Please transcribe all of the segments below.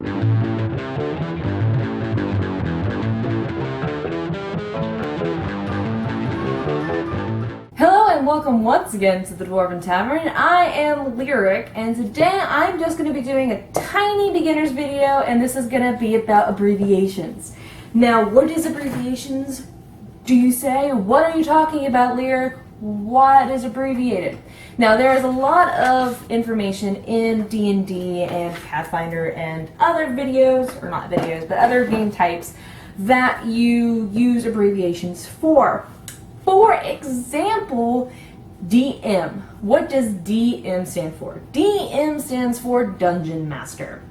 Hello and welcome once again to the Dwarven Tavern. I am Lyric, and today I'm just going to be doing a tiny beginner's video, and this is going to be about abbreviations. Now, what is abbreviations, do you say? What are you talking about, Lyric? What is abbreviated? Now, there is a lot of information in D&D and Pathfinder and other videos, or not videos, but other game types that you use abbreviations for. For example, DM. What does DM stand for? DM stands for Dungeon Master.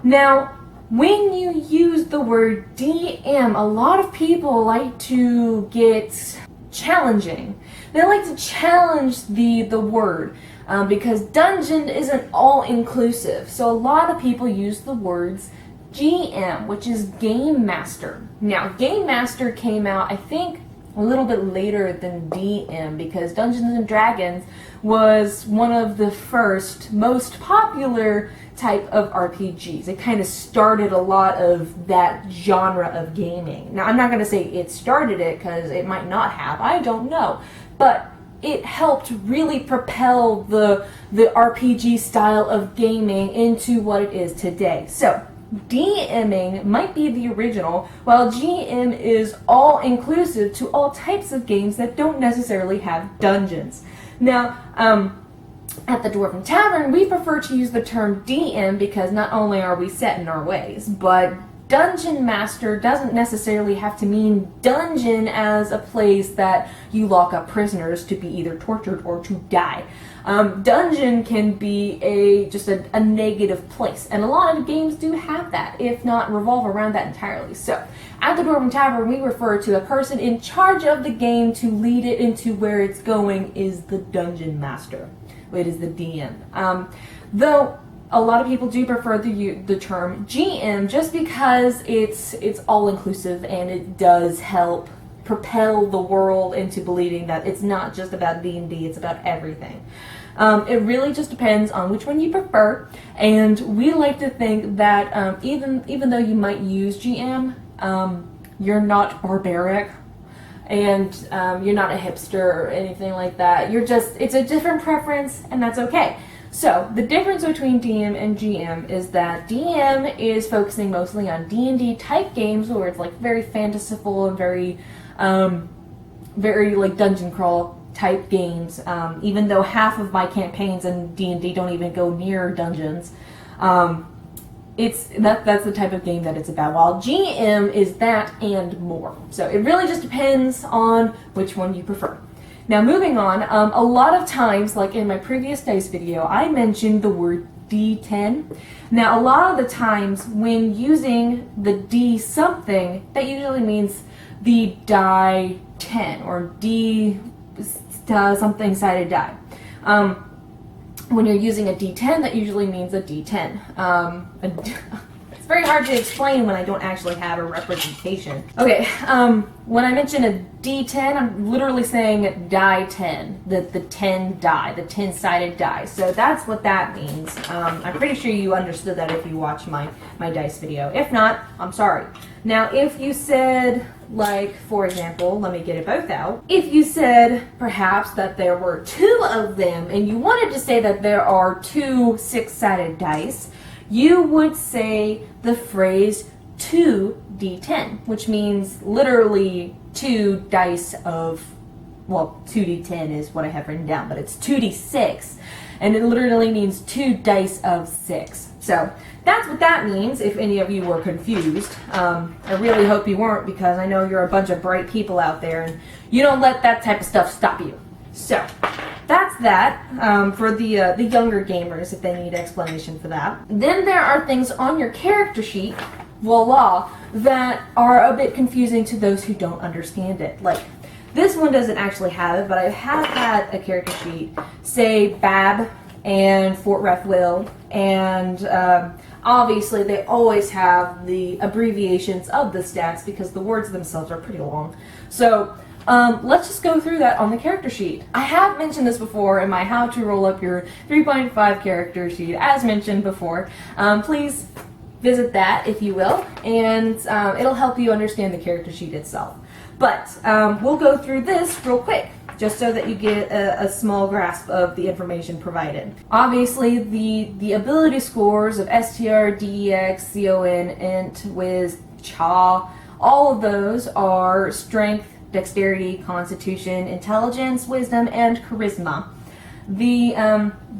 Now, when you use the word DM, a lot of people like to get challenging. They like to challenge the word because dungeon isn't all-inclusive. So a lot of people use the words GM, which is Game Master. Now, Game Master came out, I think, a little bit later than DM because Dungeons and Dragons was one of the first, most popular type of RPGs. It kind of started a lot of that genre of gaming. Now, I'm not going to say it started it because it might not have. I don't know. But it helped really propel the RPG style of gaming into what it is today. So, DMing might be the original, while GM is all-inclusive to all types of games that don't necessarily have dungeons. Now, at the Dwarven Tavern, we prefer to use the term DM because not only are we set in our ways, but Dungeon Master doesn't necessarily have to mean dungeon as a place that you lock up prisoners to be either tortured or to die. Dungeon can be just a negative place, and a lot of games do have that, if not revolve around that entirely. So, at the Dwarven Tavern, we refer to a person in charge of the game to lead it into where it's going is the Dungeon Master. It is the DM. Though a lot of people do prefer the term GM just because it's all-inclusive and it does help propel the world into believing that it's not just about D&D, it's about everything. It really just depends on which one you prefer, and we like to think that even though you might use GM, you're not barbaric, and you're not a hipster or anything like that. It's a different preference, and that's okay. So, the difference between DM and GM is that DM is focusing mostly on D&D type games where it's like very fanciful and very like dungeon crawl type games, even though half of my campaigns in D&D don't even go near dungeons. That's the type of game that it's about, while GM is that and more. So it really just depends on which one you prefer. Now, moving on, a lot of times, like in my previous dice video, I mentioned the word D10. Now, a lot of the times when using the D something, that usually means the die 10 or D something sided die. When you're using a D10, that usually means a D10. It's very hard to explain when I don't actually have a representation. Okay, when I mention a D10, I'm literally saying die 10, the 10 die, the 10-sided die. So that's what that means. I'm pretty sure you understood that if you watched my dice video. If not, I'm sorry. Now, if you said, like, for example, let me get it both out. If you said, perhaps, that there were 2 of them, and you wanted to say that there are 2 6-sided dice, you would say the phrase 2d10, which means literally 2 dice of, well, 2d10 is what I have written down, but it's 2d6, and it literally means 2 dice of 6. So that's what that means, if any of you were confused. I really hope you weren't, because I know you're a bunch of bright people out there, and you don't let that type of stuff stop you. So, that's that for the younger gamers, if they need explanation for that. Then there are things on your character sheet, voila, that are a bit confusing to those who don't understand it. Like, this one doesn't actually have it, but I have had a character sheet say Bab and Fort Rathwill, and obviously they always have the abbreviations of the stats because the words themselves are pretty long. So let's just go through that on the character sheet. I have mentioned this before in my how to roll up your 3.5 character sheet, as mentioned before. Please visit that, if you will, and it'll help you understand the character sheet itself. But we'll go through this real quick, just so that you get a small grasp of the information provided. Obviously, the ability scores of STR, DEX, CON, INT, Wiz, CHA, all of those are strength, dexterity, constitution, intelligence, wisdom, and charisma. The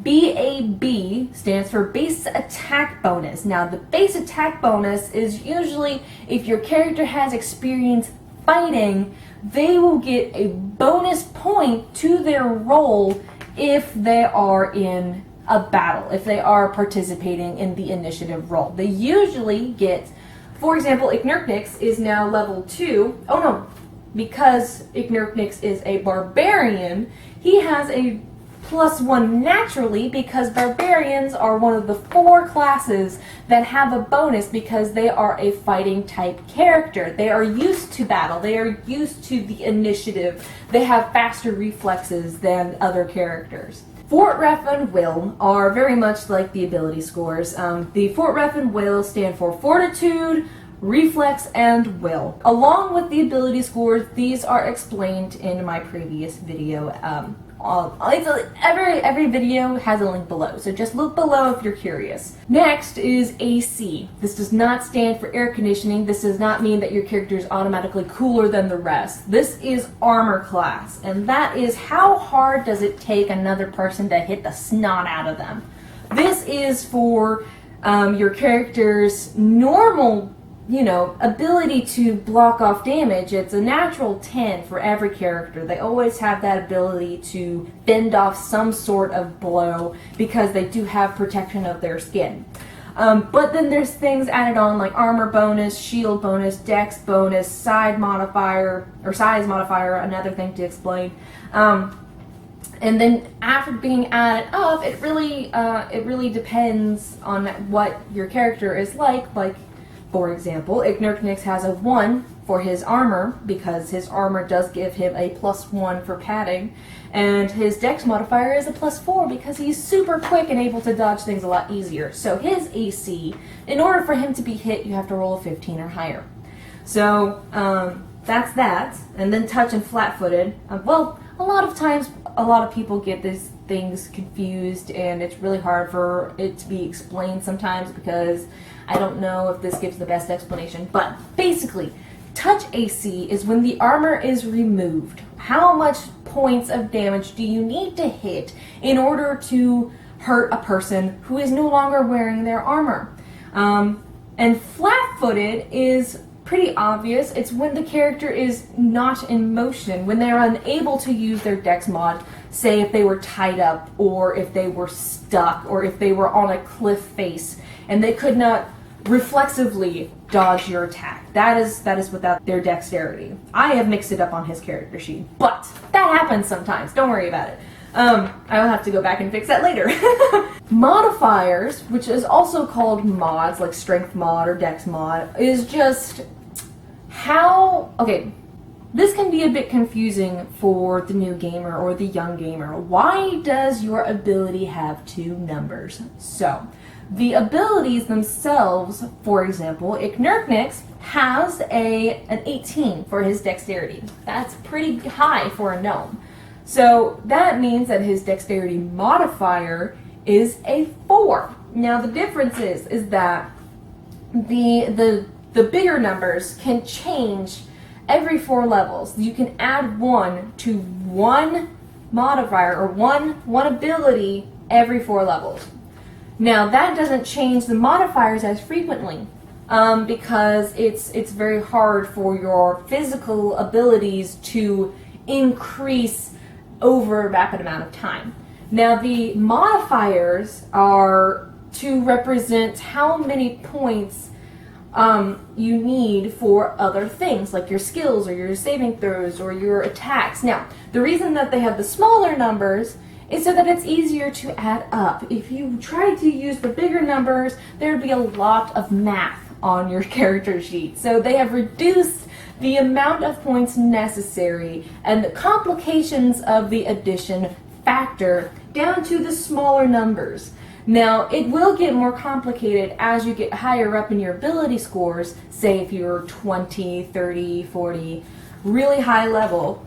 BAB stands for base attack bonus. Now, the base attack bonus is usually if your character has experience fighting, they will get a bonus point to their roll if they are in a battle, if they are participating in the initiative roll. They usually get, for example, Iknirknix is now level 2. Oh no, because Iknirknix is a barbarian, he has a +1 naturally because barbarians are one of the 4 classes that have a bonus because they are a fighting type character. They are used to battle. They are used to the initiative. They have faster reflexes than other characters. Fort Ref and Will are very much like the ability scores. The Fort Ref and Will stand for Fortitude, Reflex, and Will. Along with the ability scores, these are explained in my previous video. Every video has a link below, so just look below if you're curious. Next is AC. This does not stand for air conditioning. This does not mean that your character is automatically cooler than the rest. This is armor class, and that is how hard does it take another person to hit the snot out of them. This is for your character's normal ability to block off damage. It's a natural 10 for every character. They always have that ability to fend off some sort of blow because they do have protection of their skin. But then there's things added on like armor bonus, shield bonus, dex bonus, size modifier, another thing to explain. And then after being added up, it really depends on what your character is like. For example, Iknirknix has a 1 for his armor because his armor does give him a +1 for padding, and his dex modifier is a +4 because he's super quick and able to dodge things a lot easier. So his AC, in order for him to be hit, you have to roll a 15 or higher. So that's that. And then touch and flat-footed. Well, a lot of times, a lot of people get these things confused, and it's really hard for it to be explained sometimes because I don't know if this gives the best explanation, but basically, touch AC is when the armor is removed. How much points of damage do you need to hit in order to hurt a person who is no longer wearing their armor? And flat-footed is pretty obvious. It's when the character is not in motion, when they're unable to use their dex mod, say if they were tied up, or if they were stuck, or if they were on a cliff face, and they could not reflexively dodge your attack. That is without their dexterity. I have mixed it up on his character sheet, but that happens sometimes. Don't worry about it. I'll have to go back and fix that later. Modifiers, which is also called mods, like strength mod or dex mod, is just how... Okay, this can be a bit confusing for the new gamer or the young gamer. Why does your ability have 2 numbers? So, the abilities themselves, for example, Iknirknix has an 18 for his dexterity. That's pretty high for a gnome. So that means that his dexterity modifier is a 4. Now the difference is that the bigger numbers can change every 4 levels. You can add 1 to 1 modifier or one ability every 4 levels. Now that doesn't change the modifiers as frequently because it's very hard for your physical abilities to increase over a rapid amount of time. Now the modifiers are to represent how many points you need for other things, like your skills or your saving throws or your attacks. Now, the reason that they have the smaller numbers is so that it's easier to add up. If you tried to use the bigger numbers, there'd be a lot of math on your character sheet. So they have reduced the amount of points necessary and the complications of the addition factor down to the smaller numbers. Now, it will get more complicated as you get higher up in your ability scores. Say if you're 20, 30, 40, really high level,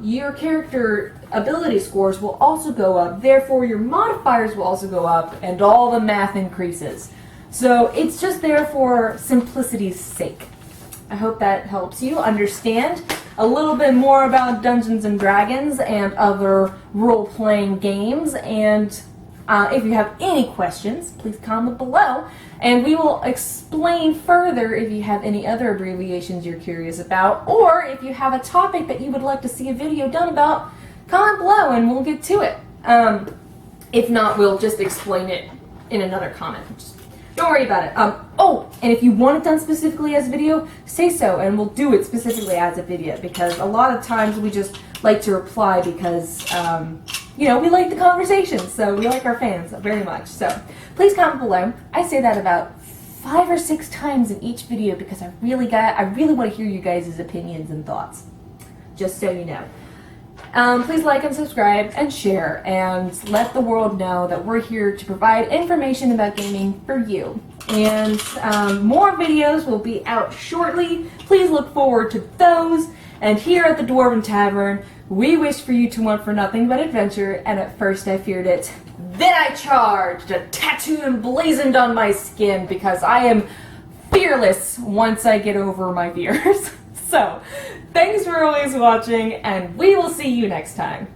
your character ability scores will also go up. Therefore, your modifiers will also go up, and all the math increases. So it's just there for simplicity's sake. I hope that helps you understand a little bit more about Dungeons and Dragons and other role-playing games. And if you have any questions, please comment below, and we will explain further if you have any other abbreviations you're curious about, or if you have a topic that you would like to see a video done about, comment below and we'll get to it. If not, we'll just explain it in another comment. Just don't worry about it. Oh, and if you want it done specifically as a video, say so, and we'll do it specifically as a video, because a lot of times we just like to reply because, you know, we like the conversation, so we like our fans very much. So please comment below. I say that about 5 or 6 times in each video because I really want to hear you guys' opinions and thoughts, just so you know. Please like and subscribe and share and let the world know that we're here to provide information about gaming for you. And more videos will be out shortly. Please look forward to those. And here at the Dwarven Tavern, we wish for you to want for nothing but adventure, and at first I feared it. Then I charged, a tattoo emblazoned on my skin, because I am fearless once I get over my fears. So, thanks for always watching, and we will see you next time.